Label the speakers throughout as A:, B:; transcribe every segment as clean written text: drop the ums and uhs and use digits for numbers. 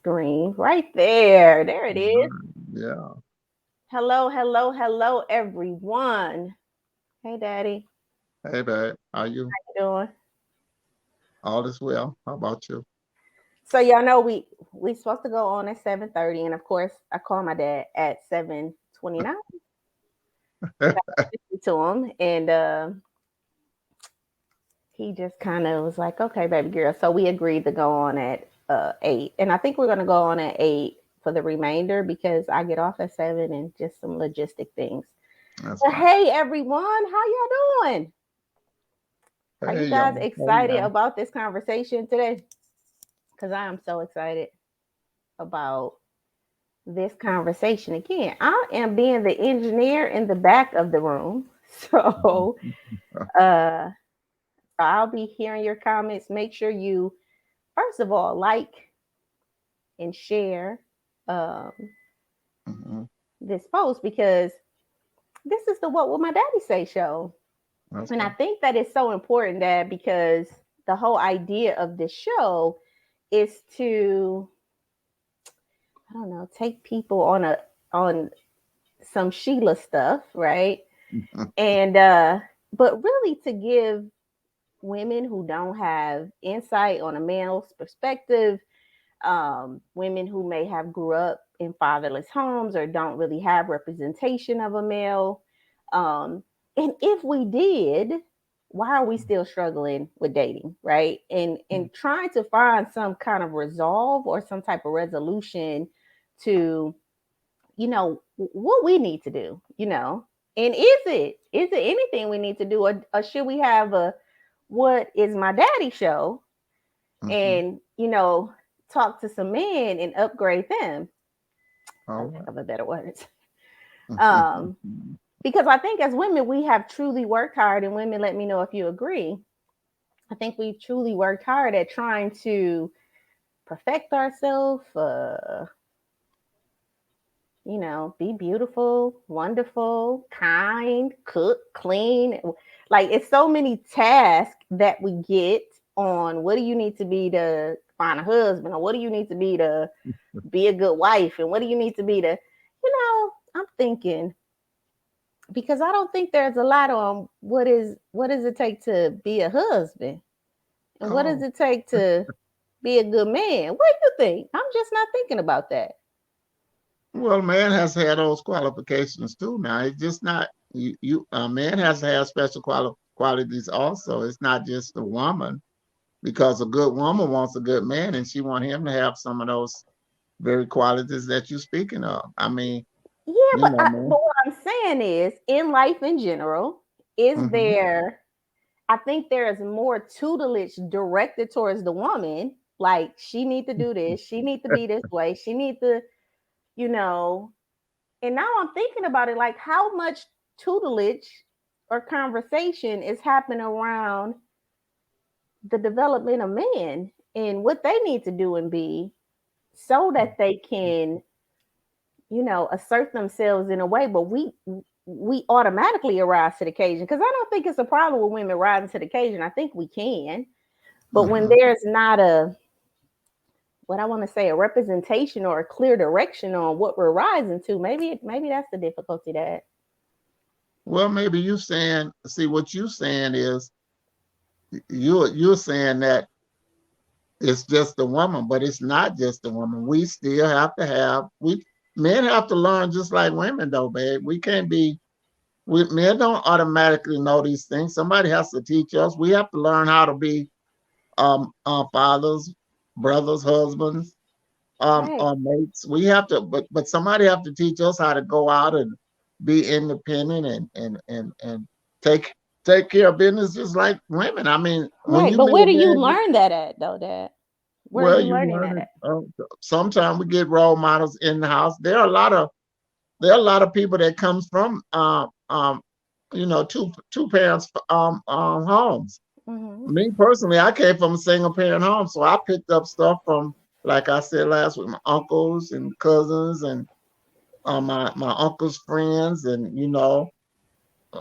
A: screen right there. There it is.
B: Yeah.
A: Hello, hello, hello, everyone. Hey, Daddy.
B: Hey, babe. How you?
A: How you doing?
B: All is well. How about you?
A: So y'all know we supposed to go on at 7:30, and of course I called my dad at 7:29 to him, and he just kind of was like, "Okay, baby girl." So we agreed to go on at 8, and I think we're gonna go on at 8 for the remainder because I get off at 7 and just some logistic things.
B: That's
A: But
B: fine.
A: hey, everyone, how y'all doing? Are you
B: Hey,
A: guys
B: y'all. Hey,
A: excited
B: y'all.
A: about this conversation today? Because I am so excited about this conversation. Again, I am being the engineer in the back of the room. So uh I'll be hearing your comments. Make sure you first of all like and share um
B: Mhm.
A: this post because this is the What Will My Daddy Say show.
B: That's
A: And I
B: right.
A: think that it's so important that because the whole idea of this show is to, I don't know, take people on some Sheila stuff, right? And but really to give women who don't have insight on a male's perspective, women who may have grew up in fatherless homes or don't really have representation of a male, and if we did, why are we still struggling with dating, right? And trying to find some kind of resolve or some type of resolution to, what we need to do, and is it anything we need to do, or should we have a what is my daddy show
B: Mhm.
A: and talk to some men and upgrade them, for
B: All
A: lack
B: right.
A: of a better words. um because I think as women we have truly worked hard, and women, let me know if you agree. I think we've truly worked hard at trying to perfect ourselves, be beautiful, wonderful, kind, cook, clean. Like it's so many tasks that we get on what do you need to be to find a husband, or what do you need to be to be a good wife, and what do you need to be to, I'm thinking, because I don't think there's a lot on what does it take to be a husband, and what does
B: Oh,
A: it take to be a good man. What do you think? I'm just not thinking about that.
B: well, man has had those qualifications too. Now it's just not you. Man has to have special qualities also. It's not just the woman, because a good woman wants a good man, and she want him to have some of those very qualities that you're speaking of. I mean,
A: Yeah,
B: you
A: but
B: know, man.
A: but what I'm saying is, in life in general, is
B: Hmm.
A: there? I think there is more tutelage directed towards the woman. Like she need to do this, she need to be this way, she need to, you know. And now I'm thinking about it, like how much tutelage or conversation is happening around the development of men and what they need to do and be so that they can, assert themselves in a way. But we automatically arise to the occasion, because I don't think it's a problem with women rising to the occasion. I think we can, but when
B: Hmm.
A: there's not a, what I want to say, a representation or a clear direction on what we're rising to, maybe that's the difficulty. That
B: Well, maybe you saying, see, what you saying is you're saying that it's just the woman, but it's not just the woman. We still have to have we men have to learn just like women, though, babe. We can't be we men don't automatically know these things. Somebody has to teach us. We have to learn how to be fathers, brothers, husbands,
A: right,
B: mates. We have to, but somebody have to teach us how to go out and be independent and take take care of business just like women. I mean, when
A: right.
B: you
A: But
B: meet
A: where
B: a
A: do you
B: man,
A: learn that at, though, Dad? Where are
B: well,
A: you
B: you
A: learning
B: learn
A: that
B: it.
A: at?
B: Sometimes we get role models in the house. There are a lot of people that comes from two parents homes.
A: Hmm.
B: Me personally, I came from a single parent home, so I picked up stuff from, like I said last week, my uncles and cousins and my uncle's friends, and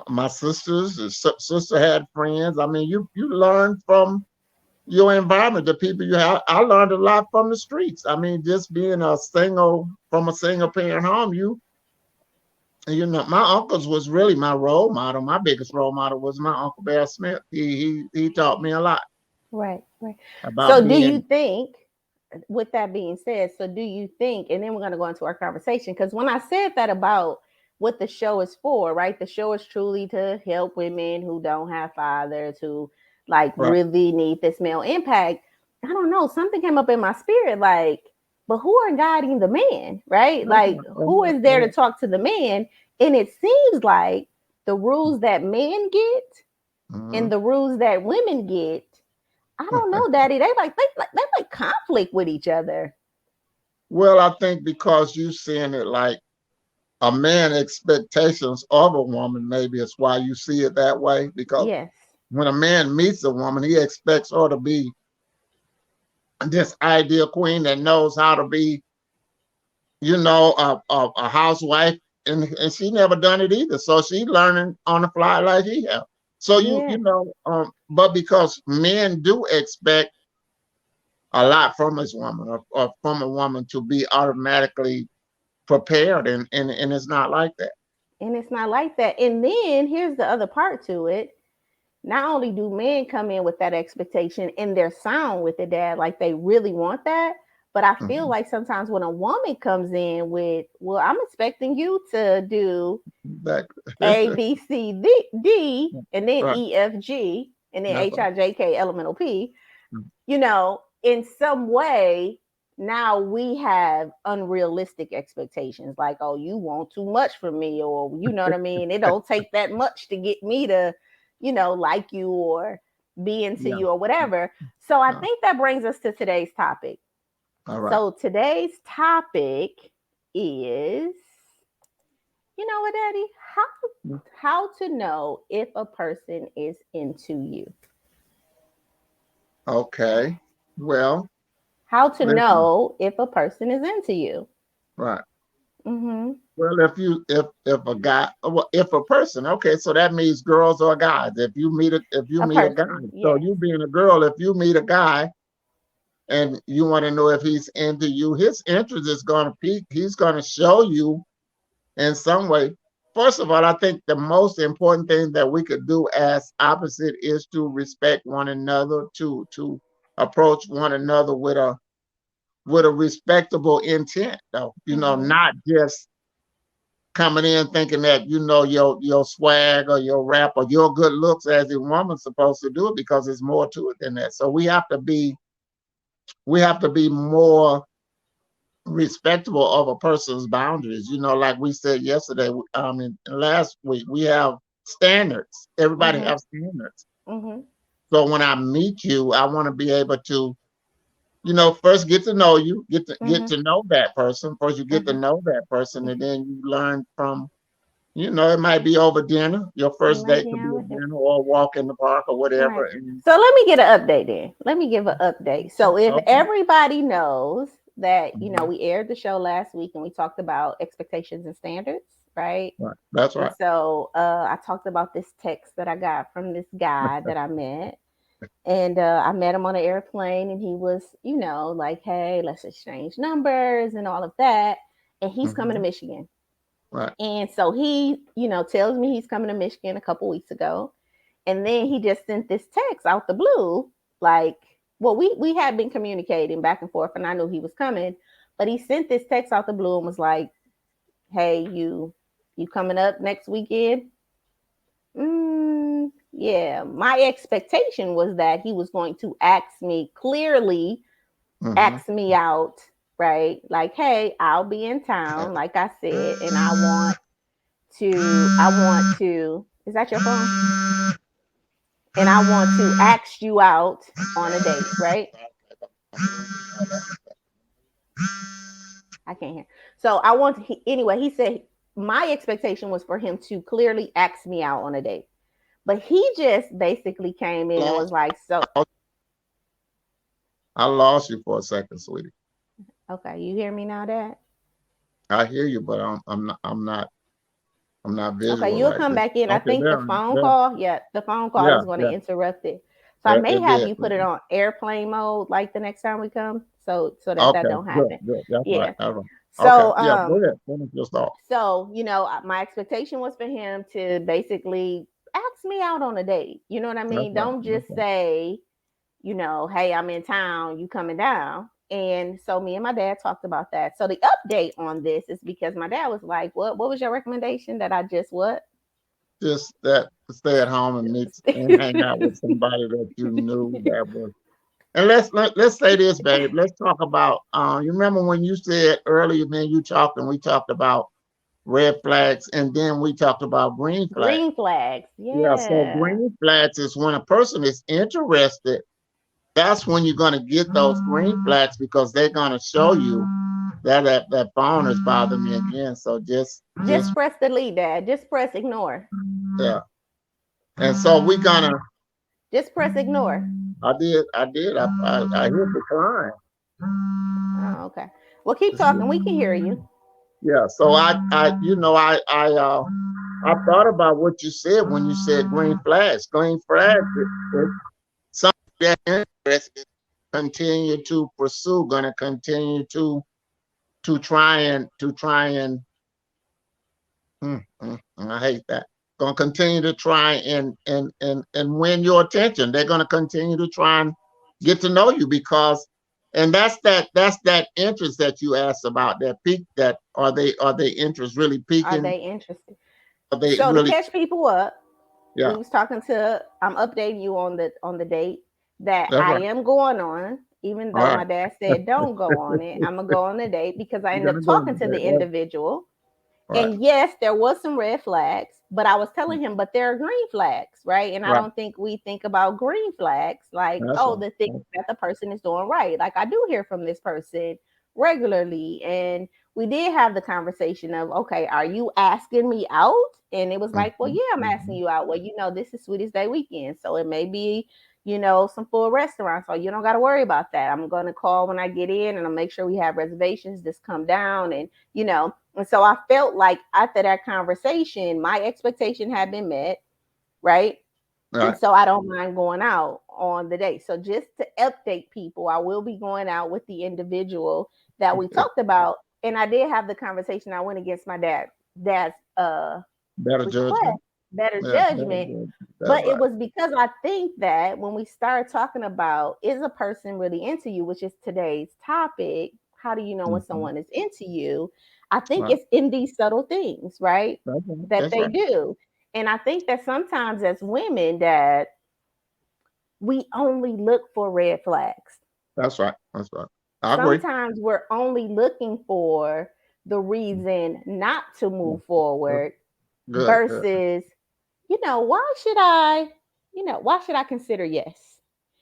B: my sisters. Sister had friends. I mean, you learn from your environment, the people you have. I learned a lot from the streets. I mean, just being a single from a single parent home, you know, my uncles was really my role model. My biggest role model was my Uncle Bear Smith. He taught me a lot
A: Right, right.
B: about
A: So do you
B: being
A: think, with that being said, so do you think, and then we're going to go into our conversation, because when I said that about what the show is for, right? The show is truly to help women who don't have fathers, who like
B: right.
A: really need this male impact. I don't know, something came up in my spirit, like, but who are guiding the man, right?
B: That's
A: Like,
B: right.
A: who is there to talk to the man? And it seems like the rules that men get and
B: Mhm.
A: the rules that women get, I don't know, Daddy. They like conflict with each other.
B: Well, I think because you seeing it like a man expectations of a woman, maybe it's why you see it that way. Because
A: Yes.
B: when a man meets a woman, he expects her to be this ideal queen that knows how to be, you know, a housewife, and she never done it either. So she learning on the fly like he have. So you
A: Yeah.
B: know, but because men do expect a lot from his woman, or from a woman to be automatically prepared, and it's not like that.
A: And it's not like that. And then here's the other part to it. Not only do men come in with that expectation and they're sound with it, Dad, like they really want that. But I feel
B: Mhm.
A: like sometimes when a woman comes in with, well, I'm expecting you to do
B: That
A: A, B, C, D, and then
B: right.
A: E, F, G, and then
B: That's
A: H,
B: right.
A: I, J, K, elemental P, in some way, now we have unrealistic expectations like, oh, you want too much from me, or you know what I mean? It don't take that much to get me to, like you or be into
B: Yeah.
A: you or whatever. So I
B: Uh,
A: think that brings us to today's topic.
B: all right.
A: So today's topic is, you know what, Daddy? How to know if a person is into you.
B: Okay. Well,
A: How to
B: listen.
A: know if a person is into you.
B: Right.
A: Mm-hmm.
B: Well, if a guy, well, if a person, okay, so that means girls or guys. If you
A: A
B: meet a guy,
A: person,
B: so
A: yes.
B: you being a girl, if you meet a guy and you want to know if he's into you, his interest is going to peak. He's going to show you in some way. First of all, I think the most important thing that we could do as opposite is to respect one another, to approach one another with a respectable intent, though. You know,
A: Mm-hmm.
B: not just coming in thinking that you know your swag or your rap or your good looks as a woman's supposed to do it, because there's more to it than that. So we have to be more respectable of a person's boundaries. You know, like we said yesterday, last week, we have standards. Everybody
A: Mm-hmm.
B: have standards.
A: Mm-hmm.
B: So when I meet you, I want to be able to, first get to know you, get
A: Mm-hmm.
B: to know that person. First, you get to
A: Mm-hmm.
B: know that person, and
A: Mm-hmm.
B: then you learn from. It might be over dinner. Your
A: It
B: first
A: might
B: date
A: be
B: could be a
A: out.
B: dinner or a walk in the park or whatever.
A: Right.
B: And
A: So let me get an update then. Let me give an update. So if
B: okay,
A: everybody knows that,
B: mhm,
A: we aired the show last week and we talked about expectations and standards, right?
B: right, that's
A: And
B: right.
A: so I talked about this text that I got from this guy that I met. And I met him on an airplane, and he was, like, hey, let's exchange numbers and all of that. And he's coming to
B: Mhm,
A: Michigan.
B: right.
A: And so he, tells me he's coming to Michigan a couple weeks ago. And then he just sent this text out the blue, like, well, we had been communicating back and forth, and I knew he was coming, but he sent this text out the blue and was like, hey, you coming up next weekend? Yeah, my expectation was that he was going to ask me clearly,
B: Hmm.
A: ask me out, right? Like, hey, I'll be in town, like I said, and I want to, is that your phone? And I want to ask you out on a date, right? I can't hear. So I want to, anyway, he said my expectation was for him to clearly ask me out on a date. But he just basically came in and was
B: Lost.
A: like, so,
B: I lost you for a second, sweetie.
A: okay, you hear me now, Dad?
B: I hear you, but I'm not
A: Okay,
B: visual
A: you'll
B: right
A: come
B: there.
A: back in. I
B: Okay,
A: think the
B: there,
A: phone
B: there.
A: call, yeah, the phone call
B: Yeah,
A: is going to
B: yeah.
A: interrupt it. So I may
B: It
A: have
B: did.
A: you put it on airplane mode like the next time we come, so that
B: Okay,
A: don't
B: good,
A: happen.
B: good. That's right.
A: Yeah.
B: That's right. Okay,
A: So
B: yeah. Go ahead. Finish your thought.
A: my expectation was for him to basically ask me out on a date. You know what I
B: That's
A: mean?
B: right.
A: Don't
B: That's
A: just
B: right.
A: say, hey, I'm in town, you coming down. And so me and my dad talked about that. So the update on this is because my dad was like, what was your recommendation that I just what?
B: Just that stay at home and meet and hang out with somebody that you knew that was. And let's say this, babe. Let's talk about. You remember when you said earlier, man? You talked and we talked about red flags, and then we talked about green flags.
A: Green flags.
B: Yeah. So
A: Yeah.
B: green flags is when a person is interested. That's when you're going to get those green flags because they're going to show you that phone is bothering me again. So just
A: Just press delete, dad. Just press ignore.
B: yeah. And so we're gonna.
A: Just press ignore.
B: I did. I hit decline.
A: Oh, okay. Well, keep talking. We can hear you.
B: Yeah. So I thought about what you said when you said green flags. Green flags. It's something that interested. Continue to pursue. Going to continue to try and I hate that. Going to continue to try and win your attention. They're going to continue to try and get to know you because, and that's that interest that you asked about. That peak. That are they interest really
A: Are
B: peaking?
A: they interested?
B: Are they
A: So to
B: really?
A: catch people up, we
B: Yeah.
A: was talking to. I'm updating you on the date that
B: That's
A: I
B: right.
A: am going on. Even
B: All
A: though
B: right.
A: my dad said don't go on it, I'm gonna go on the date because I
B: You're
A: ended
B: gonna
A: up
B: go on
A: talking
B: the
A: to the
B: date. Right.
A: individual.
B: Right.
A: And yes, there was some red flags, but I was telling him, but there are green flags, right? And I
B: Right.
A: don't think we think about green flags like,
B: That's
A: oh,
B: right.
A: the things that the person is doing right. Like I do hear from this person regularly. And we did have the conversation of, okay, are you asking me out? And it was like, well,
B: Mm-hmm.
A: yeah, I'm asking
B: Mm-hmm.
A: you out. Well, this is Sweetest Day weekend. So it may be, some full restaurants. So you don't got to worry about that. I'm going to call when I get in and I'll make sure we have reservations. Just come down and so I felt like after that conversation, my expectation had been met, right? And
B: Right.
A: so I don't mind going out on the day. So just to update people, I will be going out with the individual that we
B: Okay.
A: talked about. And I did have the conversation. I went against my dad's
B: Better
A: request,
B: judgment.
A: better
B: Yeah. Better
A: judgment.
B: judgment. That's
A: But it
B: right.
A: was because I think that when we started talking about is a person really into you, which is today's topic, how do you know when
B: Mm-hmm.
A: someone is into you? I think
B: Right.
A: it's in these subtle things, right?
B: That's right.
A: That
B: That's
A: they
B: right.
A: do. And I think that sometimes as women that we only look for red flags.
B: That's right. That's right. I agree.
A: Sometimes we're only looking for the reason not to
B: Yeah.
A: move
B: Good.
A: forward
B: Good. Good.
A: versus, why should I consider yes?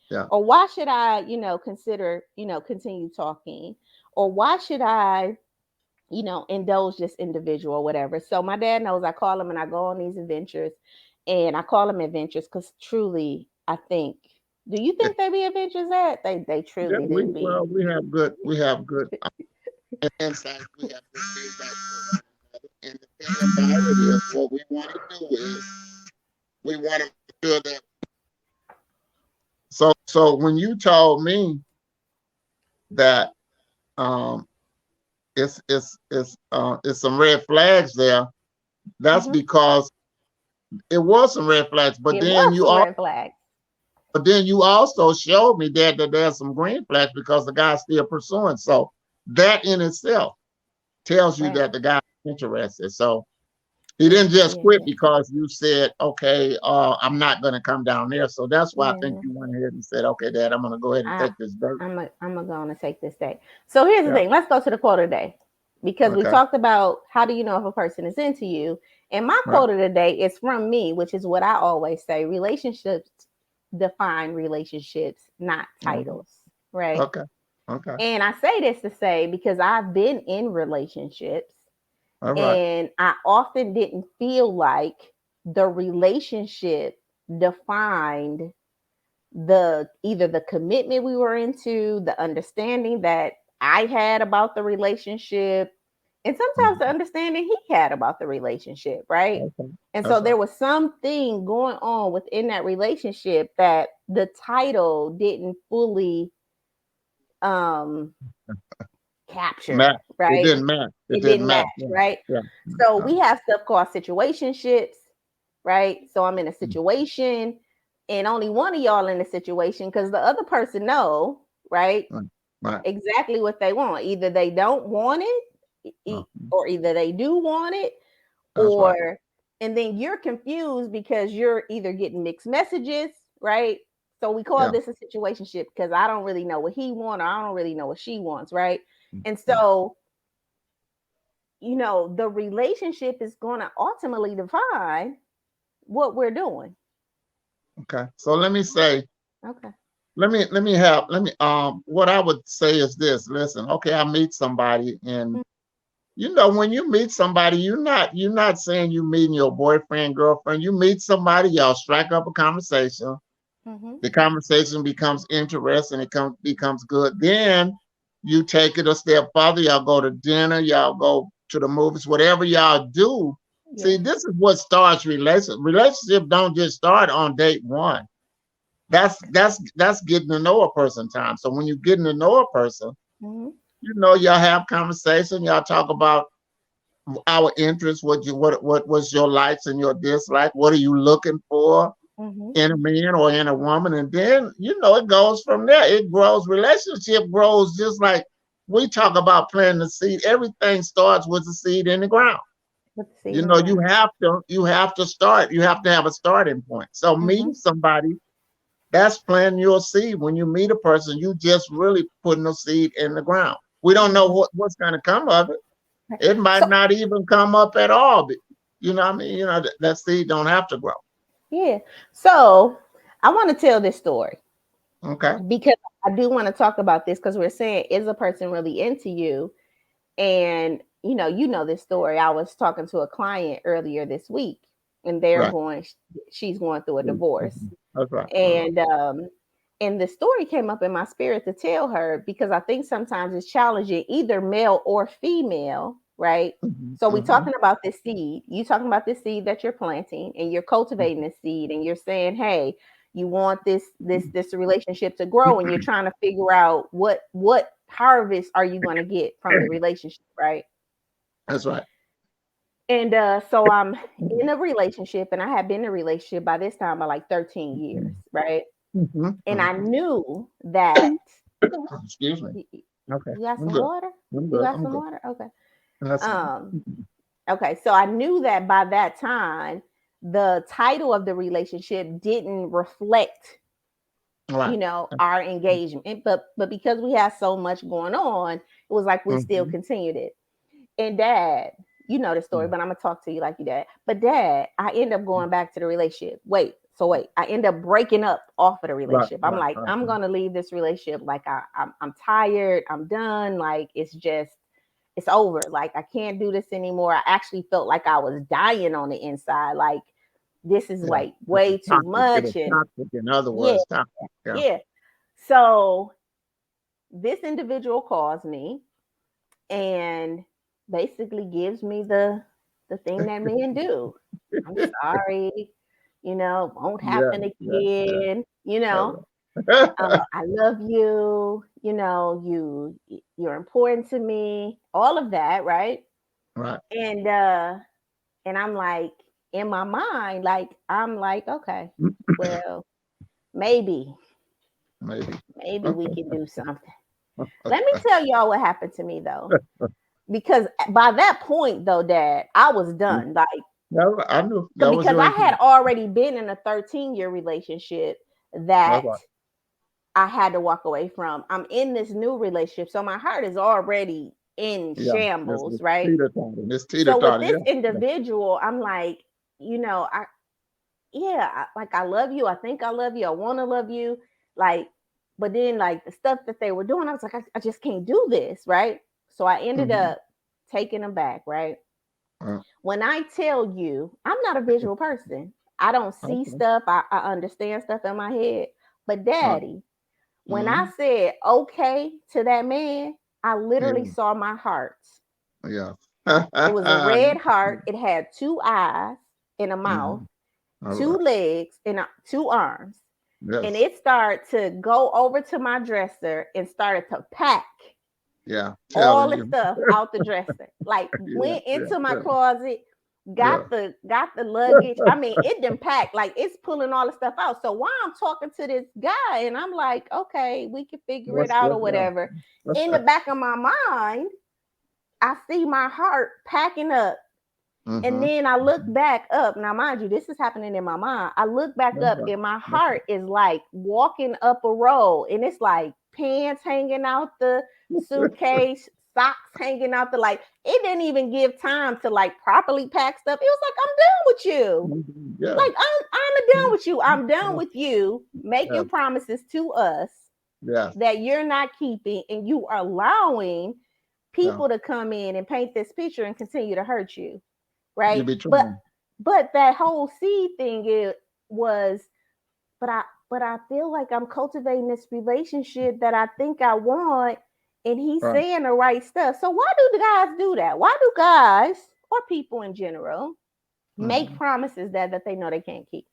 B: Yeah.
A: Or why should I, consider, continue talking? Or why should I, indulge this individual or whatever. So my dad knows I call him and I go on these adventures and I call them adventures because truly I think, do you think they be adventures at? They
B: Yeah.
A: truly
B: We
A: do be.
B: well. We have good insight. We have good feedback for one another. And the thing about it is, what we want to do is we want to make sure that. So when you told me that um it's some red flags there, that's
A: Hmm.
B: because it was some red flags.
A: It was some red flags.
B: But then you also showed me that there's some green flags because the guy's still pursuing. So that in itself tells you
A: Right.
B: that the guy's interested. So he didn't just quit
A: Yeah.
B: because you said, okay, I'm not going to come down there. So that's why I think
A: Yeah.
B: you went ahead and said, okay, Dad, I'm going to go ahead and
A: I
B: take this date.
A: I'm going to take this day. So here's the
B: Yeah.
A: thing. Let's go to the quote of the day because we
B: Okay.
A: talked about how do you know if a person is into you. And my
B: Right.
A: quote of the day is from me, which is what I always say: relationships define relationships, not
B: Okay.
A: titles. Right.
B: Okay. Okay.
A: And I say this to say because I've been in relationships
B: All right.
A: and I often didn't feel like the relationship defined the either the commitment we were into, the understanding that I had about the relationship, and sometimes the
B: Mhm.
A: understanding he had about the relationship, right?
B: Okay.
A: And so
B: That's
A: there
B: right.
A: was something going on within that relationship that the title didn't fully um capture,
B: Match. It
A: right?
B: didn't match. It
A: It
B: didn't
A: didn't
B: match.
A: match,
B: Yeah.
A: right?
B: Yeah.
A: So
B: Uh,
A: we have stuff called situationships, right? So I'm in a
B: mm,
A: situation and only one of y'all in the situation because the other person know, right?
B: right. Right.
A: Exactly what they want. Either they don't want it,
B: Uh,
A: or either they do want it,
B: that's right.
A: or and then you're confused because you're either getting mixed messages, right? So we call
B: Yeah.
A: this a situationship because I don't really know what he wants or I don't really know what she wants, right? And
B: Right.
A: so, the relationship is going to ultimately define what we're doing.
B: Okay. So let me say,
A: Okay.
B: what I would say is this. Listen, okay, I meet somebody, and
A: Mm.
B: when you meet somebody, you're not saying you meeting your boyfriend, girlfriend. You meet somebody, y'all strike up a conversation.
A: Mhm.
B: The conversation becomes interesting, becomes good. Then you take it a step further. Y'all go to dinner, y'all go to the movies, whatever y'all do. See,
A: Yes.
B: this is what starts relationship don't just start on date one. That's getting to know a person time. So when you're getting to know a person,
A: Mhm.
B: y'all have conversation, y'all talk about our interests, what was your likes and your dislikes, what are you looking for
A: Mhm.
B: in a man or in a woman, and then it goes from there. It grows. Relationship grows just like we talk about planting the seed. Everything starts with the seed in the ground.
A: Put the seed in the
B: You
A: ground.
B: have to start. You have to have a starting point. So
A: Mhm.
B: meeting somebody, that's planting your seed. When you meet a person, you just really putting a seed in the ground. We don't know
A: Mhm.
B: what's going to come of it.
A: Right.
B: It might
A: So
B: not even come up at all. But, what I mean? That seed don't have to grow.
A: yeah. So I want to tell this story
B: Okay.
A: because I do want to talk about this because we're saying, is a person really into you? And this story. I was talking to a client earlier this week, and
B: Right.
A: she's going through a divorce.
B: Mhm. That's right.
A: And the story came up in my spirit to tell her because I think sometimes it's challenging, either male or female, right?
B: Mhm,
A: So we
B: mhm,
A: talking about this seed. You talking about this seed that you're planting, and you're cultivating this seed, and you're saying, hey, you want this relationship to grow, and you're trying to figure out what harvest are you going to get from the relationship, right?
B: that's right.
A: And so I'm in a relationship, and I had been in a relationship by this time by like 13 years, right?
B: Mhm,
A: And I
B: mhm.
A: knew that.
B: Excuse me.
A: You
B: Okay,
A: you got
B: I'm
A: some
B: good.
A: water?
B: I'm
A: You
B: good.
A: got
B: I'm
A: some
B: good.
A: water? Okay.
B: Listen.
A: Um, okay. So I knew that by that time, the title of the relationship didn't reflect,
B: All right.
A: our engagement. But because we had so much going on, it was like we still
B: Mhm,
A: continued it. And dad, you know the story,
B: mhm.
A: but I'm gonna talk to you like you dad. But dad, I end up going back to the relationship. Wait, I end up breaking up off of the
B: Right,
A: relationship. I'm
B: right,
A: like,
B: right.
A: I'm gonna leave this relationship. Like I'm tired. I'm done. Like it's over. Like I can't do this anymore. I actually felt like I was dying on the inside. Like this is
B: Yeah.
A: way too
B: It is
A: much. And
B: toxic. In other
A: yeah,
B: words, toxic. Yeah.
A: yeah. So this individual calls me and basically gives me the thing that men do. I'm sorry, won't
B: Yeah.
A: happen
B: Yeah. Yeah.
A: again.
B: All right.
A: I love you. You're important to me. All of that, right?
B: Right.
A: And I'm like, in my mind, like I'm like, okay, well, maybe
B: Maybe.
A: maybe we can do something. Let me tell y'all what happened to me though, because by that point though, dad, I was done. Like
B: I knew that was
A: because
B: your
A: I had
B: intent.
A: already been in a 13-year relationship
B: That's
A: that
B: right.
A: I had to walk away from. I'm in this new relationship, so my heart is already in
B: Yeah.
A: shambles,
B: It's
A: right?
B: teeter totter. It's teeter
A: So with
B: totter.
A: this
B: Yeah. Yeah.
A: individual, I'm like, I yeah, like I love you. I think I love you. I want to love you. Like, but then like the stuff that they were doing, I was like, I just can't do this, right? So I ended
B: Mhm.
A: up taking them back, right?
B: Uh,
A: When I tell you, I'm not a visual person. I don't see
B: okay.
A: stuff. I understand stuff in my head. But
B: Right.
A: daddy, when I
B: Mhm.
A: said okay to that man, I literally
B: Yeah.
A: saw my heart.
B: Yeah.
A: It was a red heart. It had two eyes and a mouth,
B: Mhm. All
A: two
B: right.
A: legs and two arms. and
B: Yes.
A: it started to go over to my dresser and started to pack
B: Yeah.
A: all
B: Telling
A: the
B: you.
A: stuff out the dresser. Like
B: Yeah.
A: went
B: Yeah.
A: into my
B: Yeah.
A: closet,
B: Yeah.
A: got the luggage. I mean, it done packed. Like it's pulling all the stuff out. So while I'm talking to this guy, and I'm like, okay, we can figure it
B: What's
A: out
B: what?
A: or
B: Yeah.
A: whatever. In the back of my mind, I see my heart packing up. And
B: Mm-hmm.
A: then I look back up. Now, mind you, this is happening in my mind. I look back
B: That's
A: up
B: right.
A: and my
B: That's
A: heart is like walking up a road. And it's like pants hanging out the
B: right.
A: suitcase, socks hanging out the like. It didn't even give time to like properly pack stuff. It was like, I'm done with you.
B: Yeah.
A: Like I'm done with you. I'm done with you
B: Yeah.
A: making promises to us
B: Yeah.
A: that you're not keeping, and you are allowing
B: Yeah.
A: people to come in and paint this picture and continue to hurt you,
B: You
A: right?
B: be
A: but
B: trying.
A: but that whole seed thing, it was, but I feel like I'm cultivating this relationship that I think I want, and he's
B: Right.
A: saying the right stuff. So why do the guys do that? Why do guys, or people in general, make
B: Mhm.
A: promises that they know they can't keep?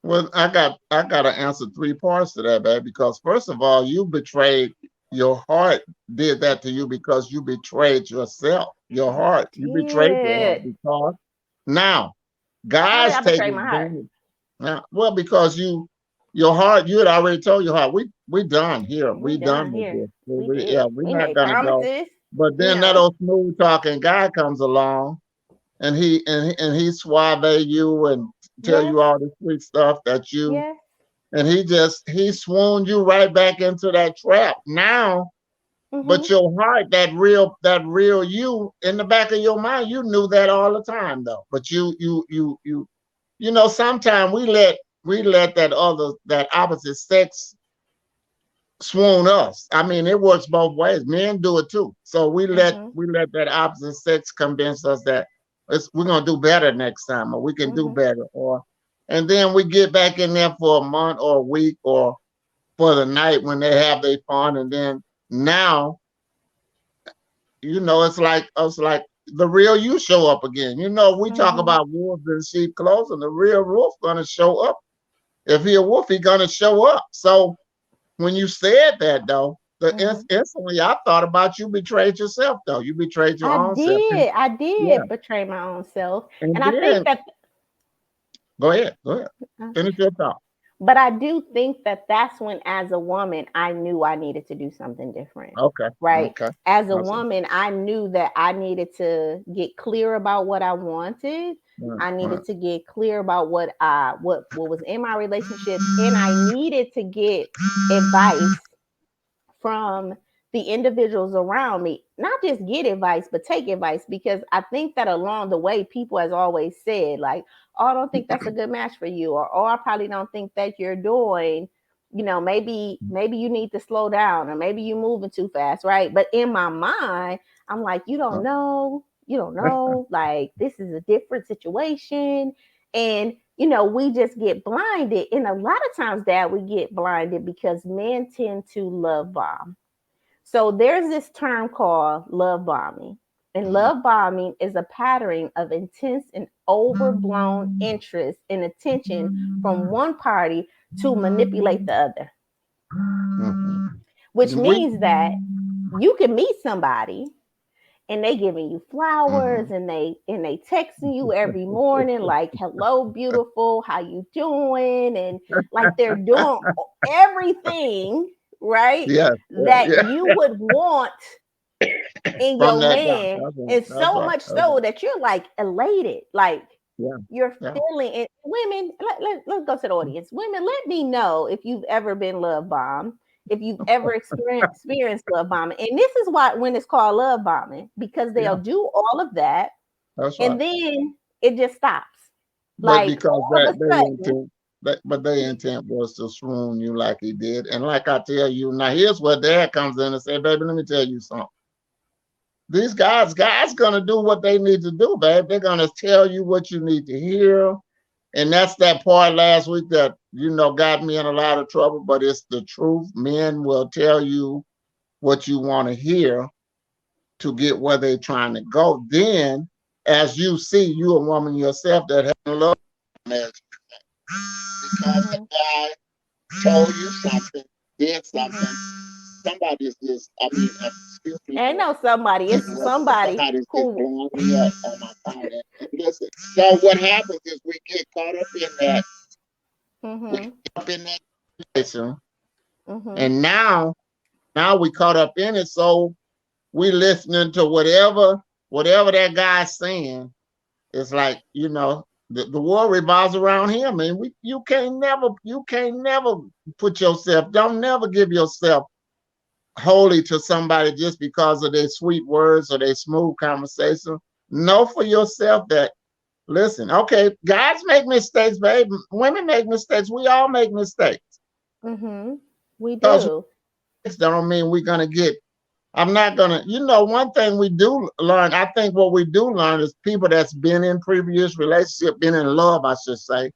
B: Well, I got to answer three parts to that, babe. Because first of all, you betrayed your heart. Did that to you because you betrayed yourself. Your
A: Oh, I
B: heart. You betrayed your heart
A: did.
B: because now
A: How did
B: guys
A: I
B: take
A: betray my heart?
B: advantage. Now, well, because your heart, you had already told your heart, we done here.
A: We
B: We done
A: done
B: with
A: here.
B: this.
A: We
B: Yeah,
A: did.
B: we're
A: We
B: not
A: made
B: gonna go.
A: promises.
B: But
A: You
B: then that
A: know.
B: old smooth talking guy comes along and he suave you and tell
A: Yes.
B: you all this sweet stuff that you
A: Yes.
B: and he swooned you right back into that trap now. But
A: Mhm.
B: your heart, that real you in the back of your mind, you knew that all the time though. But sometimes we let that opposite sex swoon us. I mean, it works both ways. Men do it too. So we let
A: Mhm.
B: we let that opposite sex convince us that we're gonna do better next time, or we can do
A: Mhm.
B: better, and then we get back in there for a month or a week or for the night when they have their fun, and then now it's like the real you show up again. We talk
A: Mhm.
B: about wolves in sheep clothing. The real wolf gonna show up. If he a wolf, he gonna show up. So when you said that though,
A: Mhm.
B: instantly I thought about you betrayed yourself though. You betrayed your
A: I
B: own self. And
A: did. I
B: yeah.
A: did betray my own self,
B: And
A: and I think
B: then
A: that.
B: go ahead. Go ahead.
A: uh,
B: Finish your thought.
A: But I do think that that's when, as a woman, I knew I needed to do something different,
B: Okay.
A: right?
B: Okay.
A: As a
B: Awesome.
A: woman, I knew that I needed to get clear about what I wanted.
B: Right,
A: I
B: right.
A: needed to get clear about what was in my relationships, and I needed to get advice from the individuals around me. Not just get advice, but take advice, because I think that along the way, people has always said like, "Oh, I don't think that's a good match for you," or "Oh, I probably don't think that you're doing." Maybe you need to slow down, or maybe you're moving too fast, right? But in my mind, I'm like, you don't know, like this is a different situation. And we just get blinded. And a lot of times, Dad, we get blinded because men tend to love bomb. So there's this term called love bombing. And
B: Mhm.
A: love bombing is a pattern of intense and overblown interest and attention from one party to manipulate the other,
B: Mhm.
A: which
B: We.
A: means that you can meet somebody and they giving you flowers,
B: Mhm.
A: and they texting you every morning like, hello beautiful, how you doing, and like they're doing everything right
B: Yeah, yeah,
A: that
B: yeah.
A: you would want in
B: From
A: your
B: that guy.
A: man.
B: That's right.
A: And
B: That's
A: so
B: right.
A: much
B: That's right.
A: so that you're like elated, like
B: Yeah,
A: you're
B: yeah.
A: feeling it. Women, let's go to the audience. Women, let me know if you've ever been love bombed, if you've ever experienced love bombing. And this is why, when it's called love bombing, because they'll
B: Yeah,
A: do all of that
B: that's right.
A: and then it just stops.
B: But
A: Like
B: because
A: all of
B: that
A: a
B: they
A: sudden,
B: intent, but their intent was to swoon you like he did. And like I tell you, now here's where dad comes in and say, baby, let me tell you something. These guys gonna do what they need to do, babe. They're gonna tell you what you need to hear. And that's that part last week that got me in a lot of trouble, but it's the truth. Men will tell you what you want to hear to get where they're trying to go. Then, as you see, you a woman yourself that has love because the
A: mhm,
B: guy. told you something, did something.
A: Mhm.
B: Somebody's just, I mean, excuse me
A: Ain't
B: for
A: no somebody. It's
B: interrupting.
A: somebody
B: Somebody's just
A: who.
B: blowing me up on my phone. And listen, so what happens is we get caught up in that. We get
A: Mhm.
B: up in that situation,
A: Mhm.
B: and now we caught up in it. So we listening to whatever that guy's saying. It's like, the world revolves around him, and you can't never put yourself, don't never give yourself wholly to somebody just because of their sweet words or their smooth conversation. Know for yourself that, listen, okay, guys make mistakes, babe. Women make mistakes. We all make mistakes.
A: Mhm. We
B: Because
A: do.
B: mistakes don't mean we're gonna get. I'm not gonna. One thing we do learn. I think what we do learn is people that's been in previous relationship, been in love, I should say.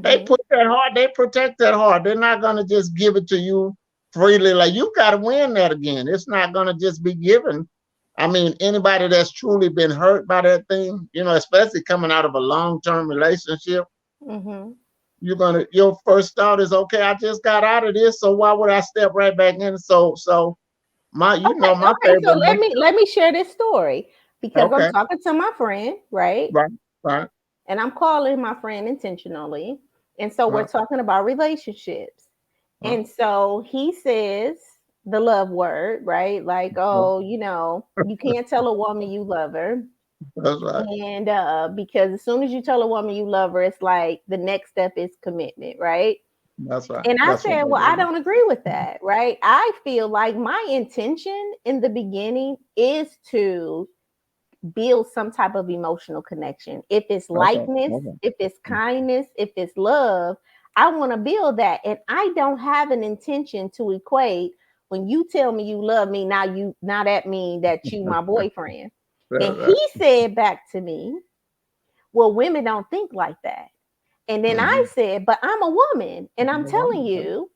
B: They
A: Mhm.
B: put that heart. They protect that heart. They're not gonna just give it to you freely. Like, you gotta win that again. It's not gonna just be given. I mean, anybody that's truly been hurt by that thing, especially coming out of a long-term relationship,
A: Mhm.
B: your first thought is, okay, I just got out of this, so why would I step right back in? So my,
A: Okay.
B: my
A: Okay. So
B: favorite
A: let
B: one.
A: me share this story because I'm
B: Okay,
A: talking to my friend, right?
B: right, right,
A: And I'm calling my friend intentionally. And so we're
B: right,
A: talking about relationships.
B: right,
A: And so he says the love word, right? Like,
B: right.
A: oh, you can't tell a woman you love her.
B: That's right.
A: And because as soon as you tell a woman you love her, it's like the next step is commitment, right?
B: That's right.
A: And I
B: That's what
A: said,
B: they
A: well, I
B: do.
A: don't agree with that, right? I feel like my intention in the beginning is to build some type of emotional connection. If it's
B: Okay.
A: likeness,
B: Okay.
A: if it's kindness, if it's love, I want to build that. And I don't have an intention to equate when you tell me you love me, now that mean that you my boyfriend. And
B: That's
A: he
B: right.
A: said back to me, well, women don't think like that. And then I
B: Mm-hmm.
A: said, but I'm a woman and I'm telling you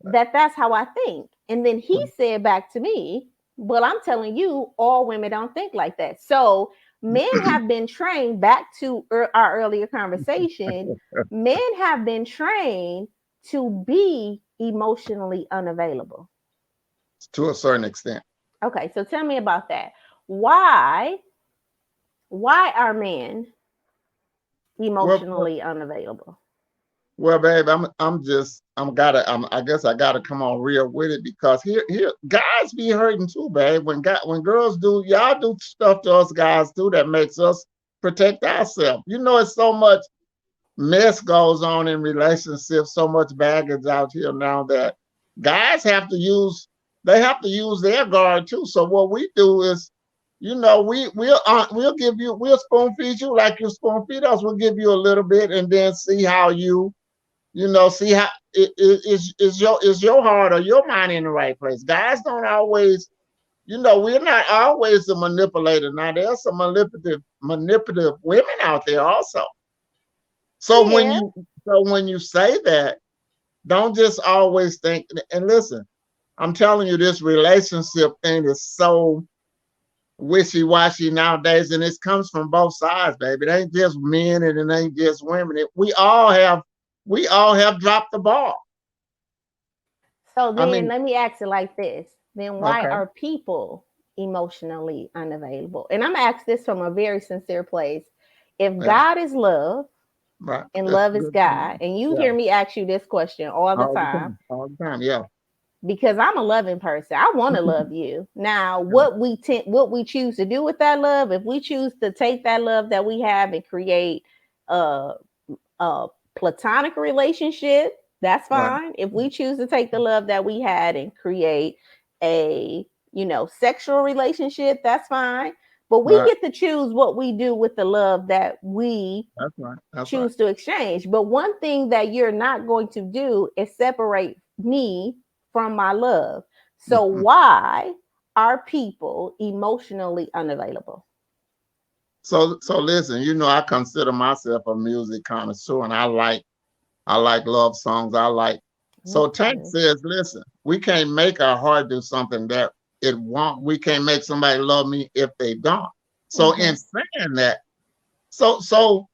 A: that that's how I think. And then he said back to me, well, I'm telling you, all women don't think like that. So men have been trained back to our earlier conversation. Men have been trained to be emotionally unavailable.
B: To a certain extent.
A: Okay, so tell me about that. Why? Why are men
B: Well,
A: emotionally unavailable?
B: babe, I guess I gotta come on real with it, because here guys be hurting too, babe. When girls do, y'all do stuff to us guys too that makes us protect ourselves. It's so much mess goes on in relationships, so much baggage out here now that guys have to use their guard too. So what we do is, we'll spoon feed you like you spoon feed us. We'll give you a little bit and then see how see how is your heart or your mind in the right place. Guys don't always, we're not always the manipulator. Now there's some manipulative women out there also. So when
A: Yeah,
B: you so when you say that, don't just always think. And listen, I'm telling you, this relationship thing is so wishy-washy nowadays, and it comes from both sides, baby. It ain't just men and it ain't just women. We all have dropped the ball.
A: so
B: I
A: then
B: mean,
A: let me ask it like this. Then why
B: okay,
A: are people emotionally unavailable? And I'm gonna ask this from a very sincere place. If
B: yeah,
A: God is love
B: right.
A: and
B: That's
A: love
B: a
A: is
B: good
A: God,
B: point.
A: and you
B: Yeah,
A: hear me ask you this question all the time,
B: all the time. Yeah,
A: because I'm a loving person. I want to love you. Now, what we choose to do with that love, if we choose to take that love that we have and create uh a platonic relationship, that's
B: right,
A: fine. If we choose to take the love that we had and create a, sexual relationship, that's fine. But we
B: right.
A: get to choose what we do with the love that we
B: That's right. That's right.
A: choose to exchange. But one thing that you're not going to do is separate me from my love. So why are people emotionally unavailable?
B: So listen, I consider myself a music connoisseur, and I like love songs.
A: Me
B: So Tank
A: too.
B: says, listen, we can't make our heart do something that it won't. We can't make somebody love me if they don't. So
A: Mm-hmm.
B: in saying that, so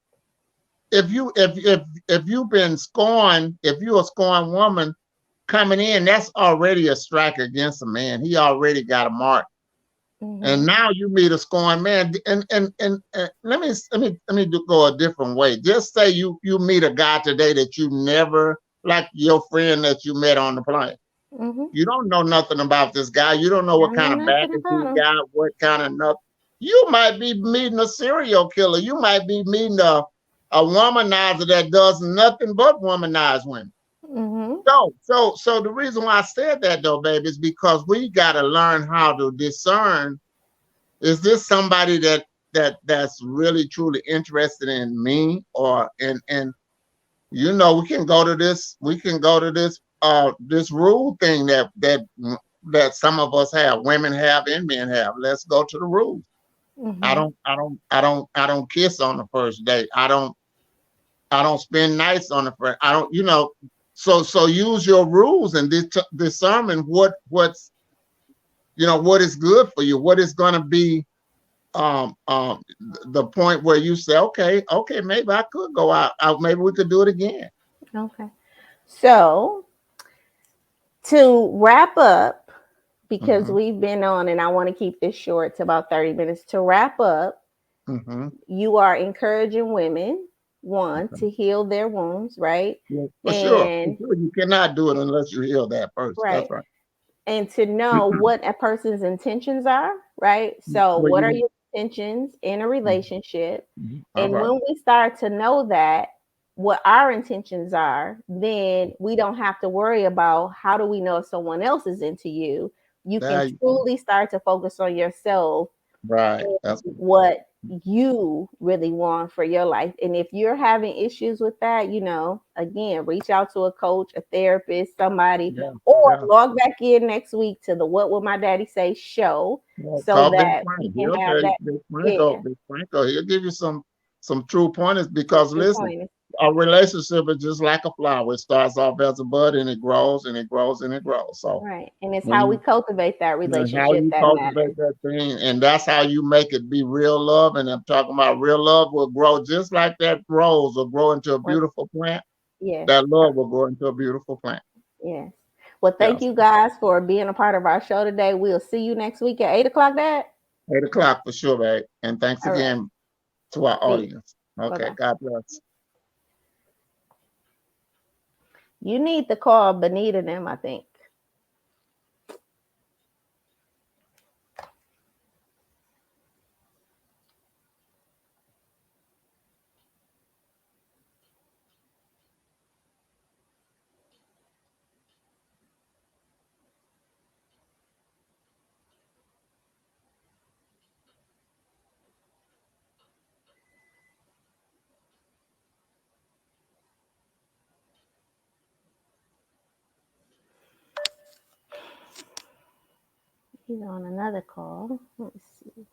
B: if you've been scorned, if you're a scorned woman, coming in, that's already a strike against a man. He already got a mark. And
A: Mhm.
B: now you meet a scorned man, and go a different way. Just say you meet a guy today that you never, like your friend that you met on the plane.
A: Mhm.
B: You don't know nothing about this guy. You don't know what
A: Don't know
B: kind of
A: nothing
B: baggage he
A: about them.
B: got, what kind of nothing. You might be meeting a serial killer. You might be meeting a womanizer that does nothing but womanize women.
A: Mhm.
B: So the reason why I said that though, baby, is because we got to learn how to discern, is this somebody that's really truly interested in me, or and we can go to this rule thing that some of us have, women have and men have. Let's go to the rules.
A: Mhm.
B: I don't kiss on the first date. I don't spend nights on the first. I don't, so use your rules and determine what is good for you, what is going to be um um the point where you say, okay, maybe I could go out, maybe we could do it again.
A: Okay. So to wrap up, because
B: Hmm.
A: we've been on, and I want to keep this short to about 30 minutes. To wrap up,
B: Hmm.
A: you are encouraging women, one,
B: Okay.
A: to heal their wounds, right?
B: Yeah, for sure. For
A: And
B: sure. You cannot do it unless you heal that first. That's
A: right.
B: right.
A: And to know what a person's intentions are, right? So,
B: Well,
A: what are your intentions in a relationship?
B: all
A: And
B: right.
A: when we start to know that, what our intentions are, then we don't have to worry about how do we know if someone else is into you. You can
B: There you go.
A: truly start to focus on yourself
B: Right.
A: and
B: That's
A: what you really want for your life. And if you're having issues with that, again, reach out to a coach, a therapist, somebody,
B: yeah,
A: or
B: yeah.
A: log back in next week to the What Would My Daddy Say show
B: Yeah.
A: so
B: Call Big
A: that we
B: Frank.
A: can
B: He'll
A: have
B: tell you,
A: that.
B: Big Franco,
A: Yeah,
B: Big Franco. He'll give you some true pointers,
A: some
B: because
A: true
B: listen,
A: pointers.
B: a relationship is just like a flower. It starts off as a bud and it grows and it grows and it grows. So
A: Right. And it's
B: when
A: how we
B: you
A: cultivate that
B: and how
A: relationship
B: you
A: that
B: cultivate
A: matters.
B: that thing, and that's how you make it be real love. And I'm talking about real love will grow just like that rose will grow into a
A: Well,
B: beautiful plant.
A: yes.
B: That love will grow into a beautiful plant.
A: Yes. Well, thank
B: Yes.
A: you guys for being a part of our show today. We'll see you next week at 8 o'clock, Dad.
B: 8 o'clock for sure, babe. And thanks
A: All right.
B: again to our
A: Peace.
B: audience.
A: Bye
B: Okay,
A: bye.
B: God bless.
A: You need to call Benita them, I think. He's on another call. Let me see.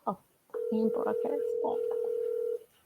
A: Oh, in broadcast.